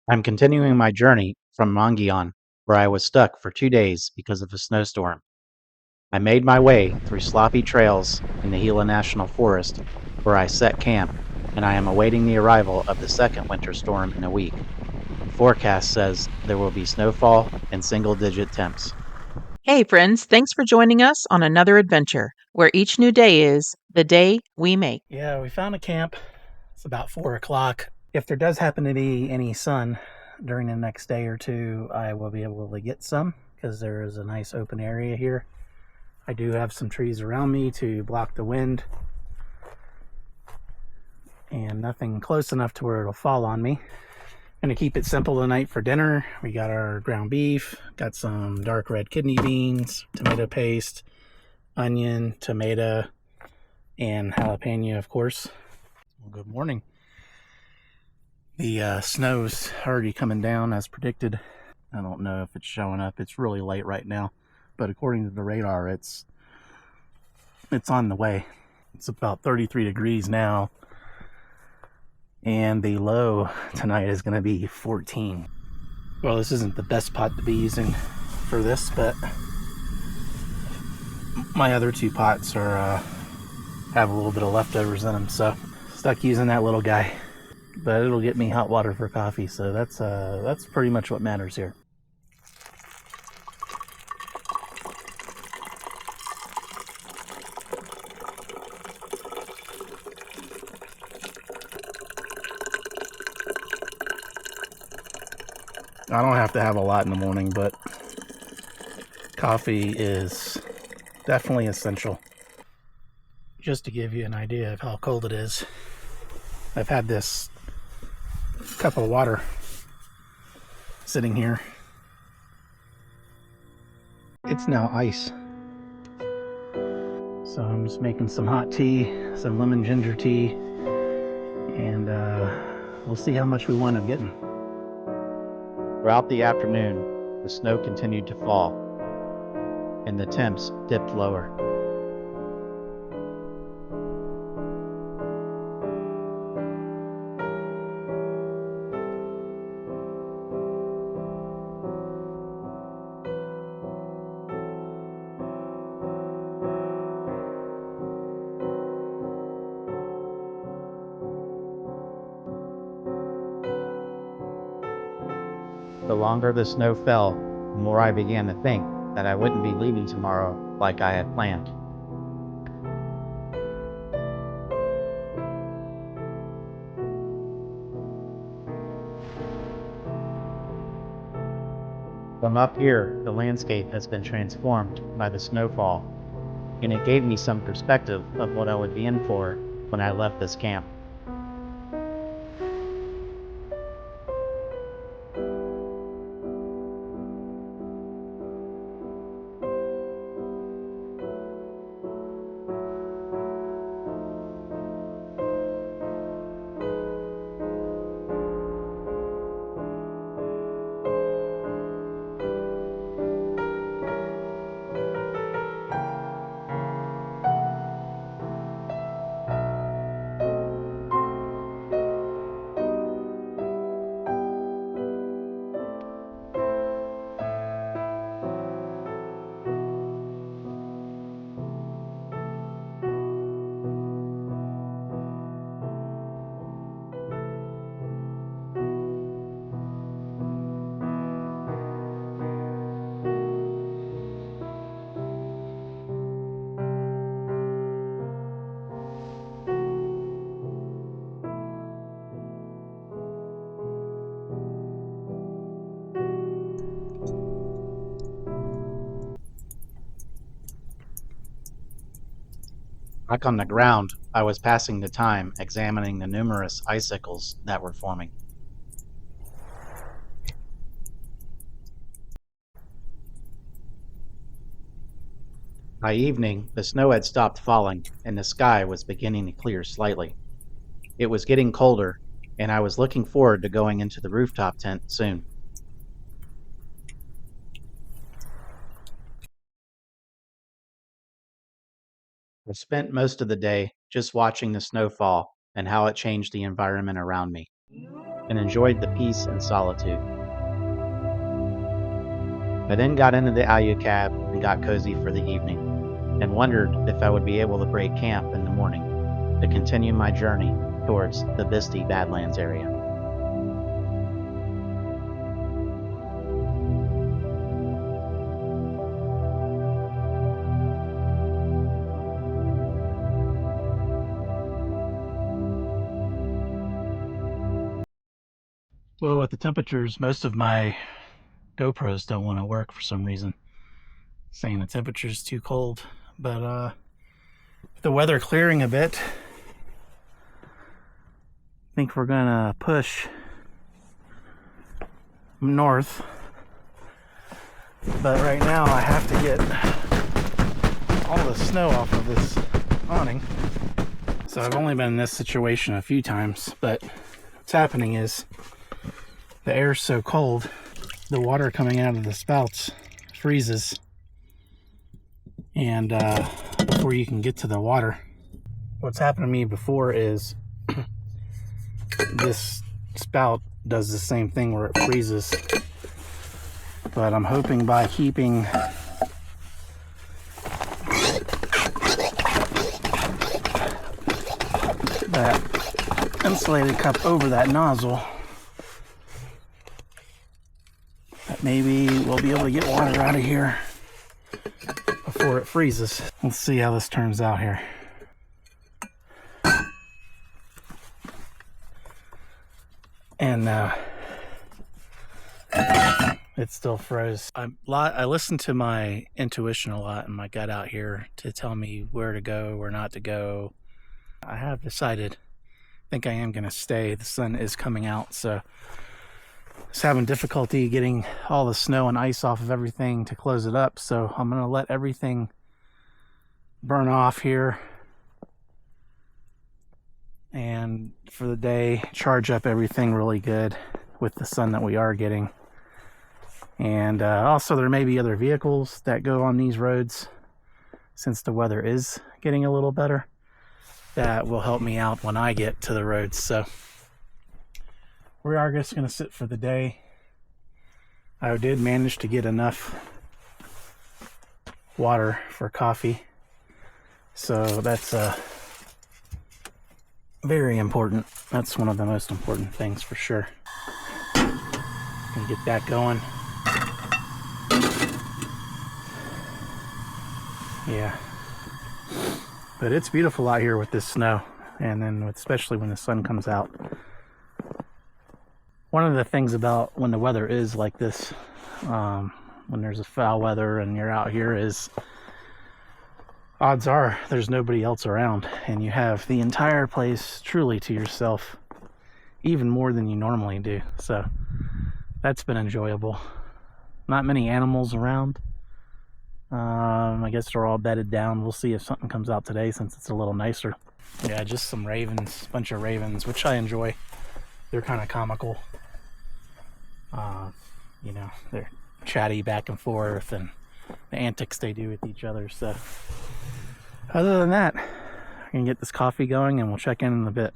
I'm continuing my journey from Monguion, where I was stuck for 2 days because of a snowstorm. I made my way through sloppy trails in the Gila National Forest, where I set camp, and I am awaiting the arrival of the second winter storm in a week. The forecast says there will be snowfall and single-digit temps. Hey, friends, thanks for joining us on another adventure where each new day is the day we make. Yeah, we found a camp. It's about 4 o'clock. If there does happen to be any sun during the next day or two, I will be able to get some because there is a nice open area here. I do have some trees around me to block the wind and nothing close enough to where it'll fall on me. Going to keep it simple tonight for dinner. We got our ground beef, got some dark red kidney beans, tomato paste, onion, tomato, and jalapeno, of course. Well, good morning. The snow's already coming down as predicted. I don't know if it's showing up. It's really late right now, but according to the radar, it's on the way. It's about 33 degrees now, and the low tonight is going to be 14. Well, this isn't the best pot to be using for this, but my other two pots are have a little bit of leftovers in them, so stuck using that little guy. But it'll get me hot water for coffee, so that's pretty much what matters here. I don't have to have a lot in the morning, but coffee is definitely essential. Just to give you an idea of how cold it is, I've had this cup of water sitting here. It's now ice. So I'm just making some hot tea, some lemon ginger tea, and we'll see how much we wind up getting. Throughout the afternoon, the snow continued to fall, and the temps dipped lower. The longer the snow fell, the more I began to think that I wouldn't be leaving tomorrow like I had planned. From up here, the landscape has been transformed by the snowfall, and it gave me some perspective of what I would be in for when I left this camp. Back on the ground, I was passing the time examining the numerous icicles that were forming. By evening, the snow had stopped falling, and the sky was beginning to clear slightly. It was getting colder, and I was looking forward to going into the rooftop tent soon. I spent most of the day just watching the snow fall and how it changed the environment around me. and enjoyed the peace and solitude. I then got into the Ayu cab and got cozy for the evening, and wondered if I would be able to break camp in the morning to continue my journey towards the Bisti Badlands area. Well, with the temperatures, most of my GoPros don't want to work for some reason, saying the temperature's too cold. But the weather clearing a bit, I think we're gonna push north. But right now I have to get all the snow off of this awning. So I've only been in this situation a few times, but what's happening is the air's so cold, the water coming out of the spouts freezes, and before you can get to the water, what's happened to me before is this spout does the same thing where it freezes. But I'm hoping by keeping that insulated cup over that nozzle, that maybe we'll be able to get water out of here before it freezes. Let's see how this turns out here. And it still froze. I listen to my intuition a lot and my gut out here to tell me where to go, where not to go. I have decided, I think I am going to stay. The sun is coming out, so I was having difficulty getting all the snow and ice off of everything to close it up, so I'm going to let everything burn off here and for the day charge up everything really good with the sun that we are getting. And also there may be other vehicles that go on these roads, since the weather is getting a little better, that will help me out when I get to the roads. So we are just going to sit for the day. I did manage to get enough water for coffee, so that's very important. That's one of the most important things for sure. Gonna get that going. Yeah, but it's beautiful out here with this snow, and then especially when the sun comes out. One of the things about when the weather is like this, when there's a foul weather and you're out here, is odds are there's nobody else around, and you have the entire place truly to yourself, even more than you normally do. So that's been enjoyable. Not many animals around. I guess they're all bedded down. We'll see if something comes out today since it's a little nicer. Yeah, just some ravens, a bunch of ravens, which I enjoy. They're kind of comical. You know, they're chatty back and forth, and the antics they do with each other. So other than that, I can get this coffee going and we'll check in a bit.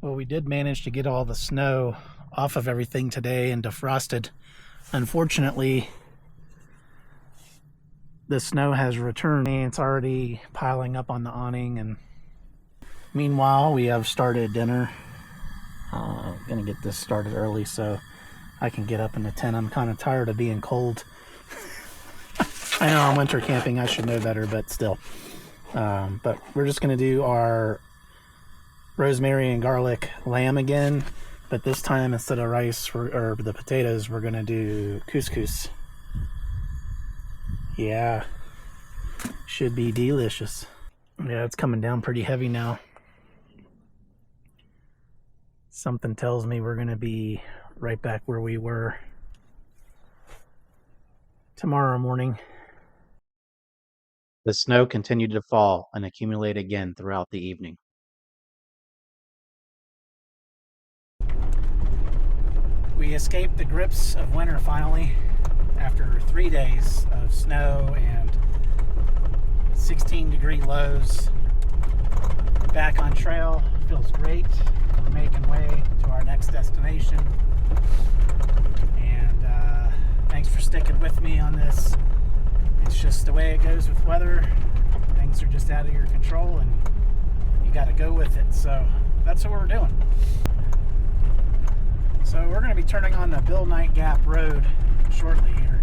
Well, we did manage to get all the snow off of everything today and defrosted. Unfortunately, the snow has returned and it's already piling up on the awning. And meanwhile, we have started dinner. Gonna get this started early so I can get up in the tent. I'm kind of tired of being cold. I know I'm winter camping, I should know better, but still. But we're just gonna do our rosemary and garlic lamb again, but this time instead of rice or the potatoes, we're gonna do couscous. Yeah, should be delicious. Yeah, it's coming down pretty heavy now. Something tells me we're gonna be right back where we were tomorrow morning. The snow continued to fall and accumulate again throughout the evening. We escaped the grips of winter finally after 3 days of snow and 16-degree lows. Back on trail, feels great. We're making way to our next destination. And thanks for sticking with me on this. It's just the way it goes with weather. Things are just out of your control and you got to go with it. So that's what we're doing. So we're going to be turning on the Bill Knight Gap Road shortly here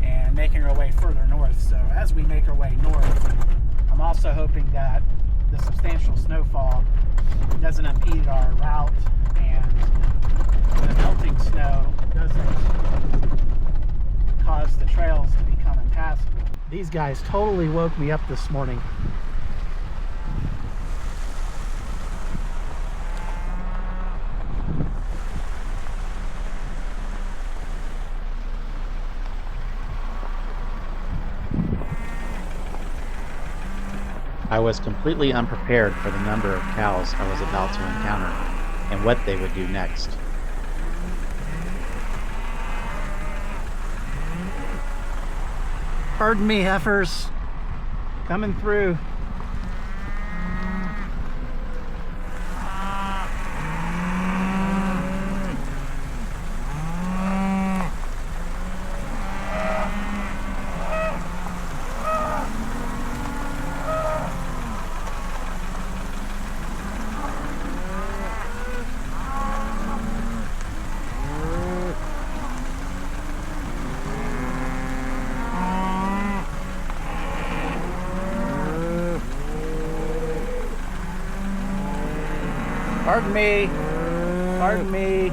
and making our way further north. So as we make our way north, I'm also hoping that the substantial snowfall doesn't impede our route and the melting snow doesn't cause the trails to become impassable. These guys totally woke me up this morning. I was completely unprepared for the number of cows I was about to encounter and what they would do next. Pardon me, heifers. Coming through. Pardon me. Pardon me.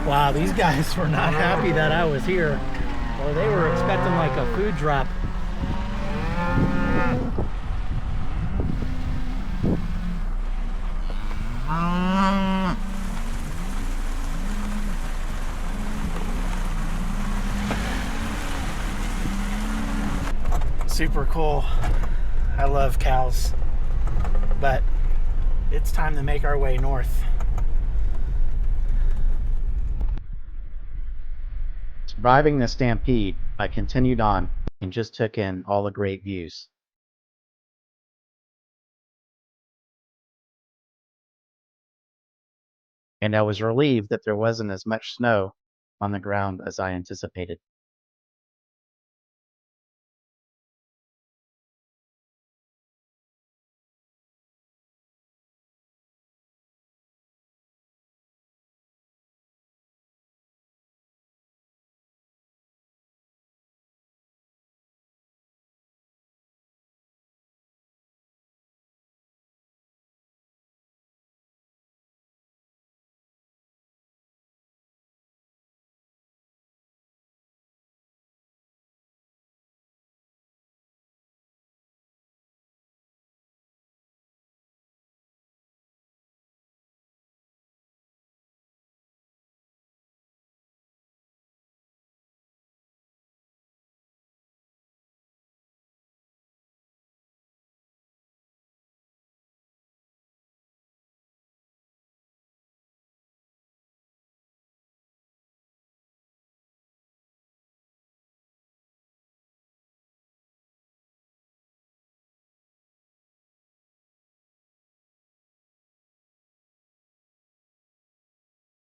Wow, these guys were not happy that I was here, or they were expecting like a food drop. Super cool. I love cows, but it's time to make our way north. Surviving the stampede, I continued on and just took in all the great views. And I was relieved that there wasn't as much snow on the ground as I anticipated.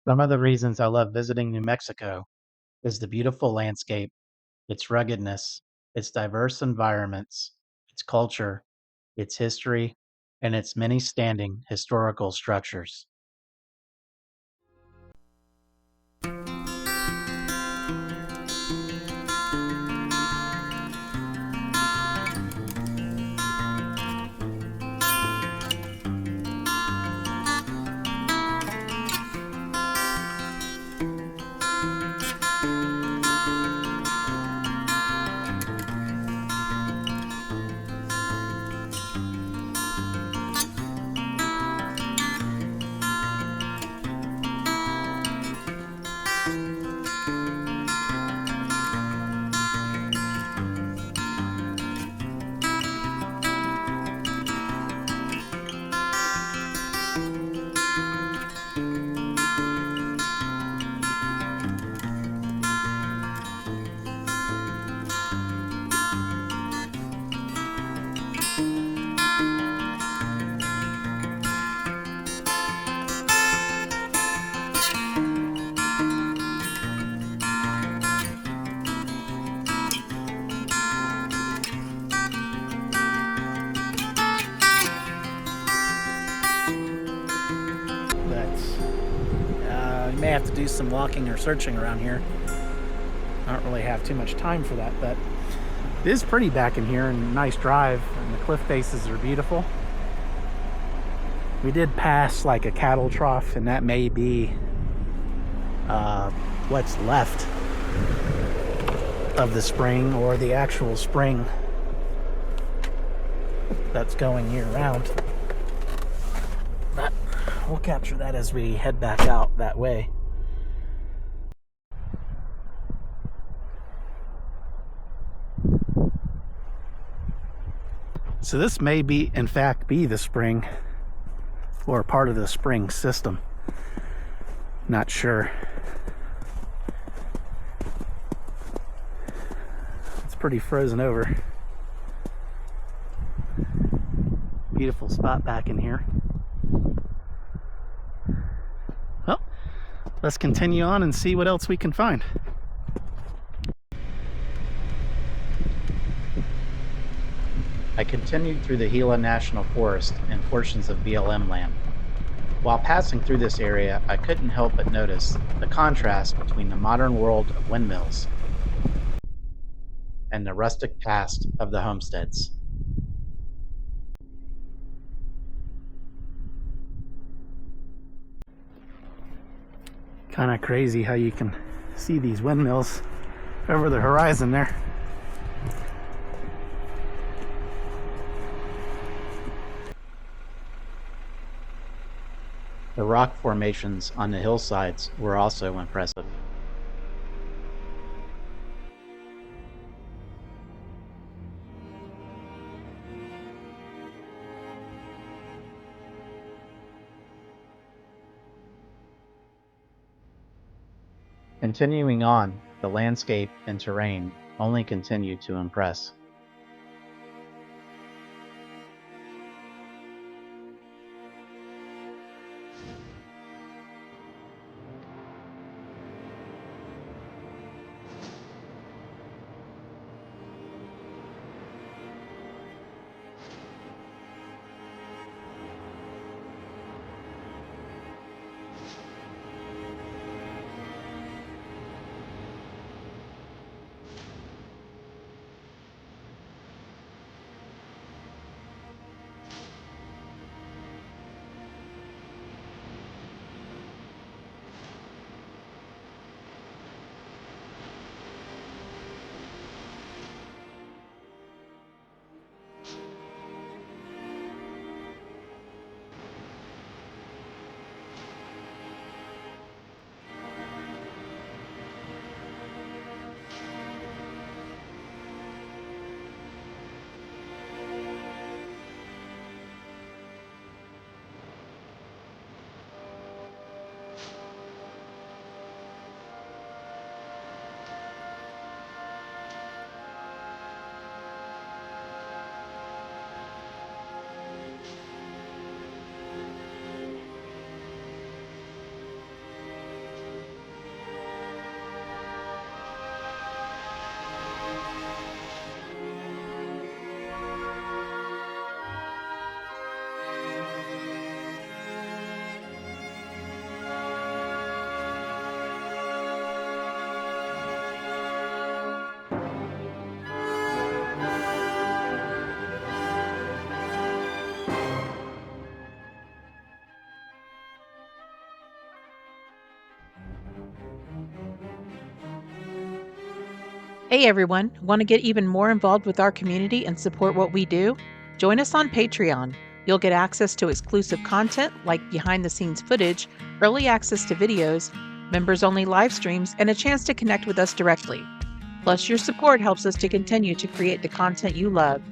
Some of the reasons I love visiting New Mexico is the beautiful landscape, its ruggedness, its diverse environments, its culture, its history, and its many standing historical structures. You may have to do some walking or searching around here. I don't really have too much time for that, but it is pretty back in here and nice drive, and the cliff faces are beautiful. We did pass like a cattle trough, and that may be what's left of the spring, or the actual spring that's going year round. But we'll capture that as we head back out that way. So this may be, in fact, be the spring, or part of the spring system. Not sure. It's pretty frozen over. Beautiful spot back in here. Well, let's continue on and see what else we can find. I continued through the Gila National Forest and portions of BLM land. While passing through this area, I couldn't help but notice the contrast between the modern world of windmills and the rustic past of the homesteads. Kind of crazy how you can see these windmills over the horizon there. The rock formations on the hillsides were also impressive. Continuing on, the landscape and terrain only continued to impress. Hey everyone, want to get even more involved with our community and support what we do? Join us on Patreon. You'll get access to exclusive content like behind the scenes footage, early access to videos, members only live streams, and a chance to connect with us directly. Plus, your support helps us to continue to create the content you love.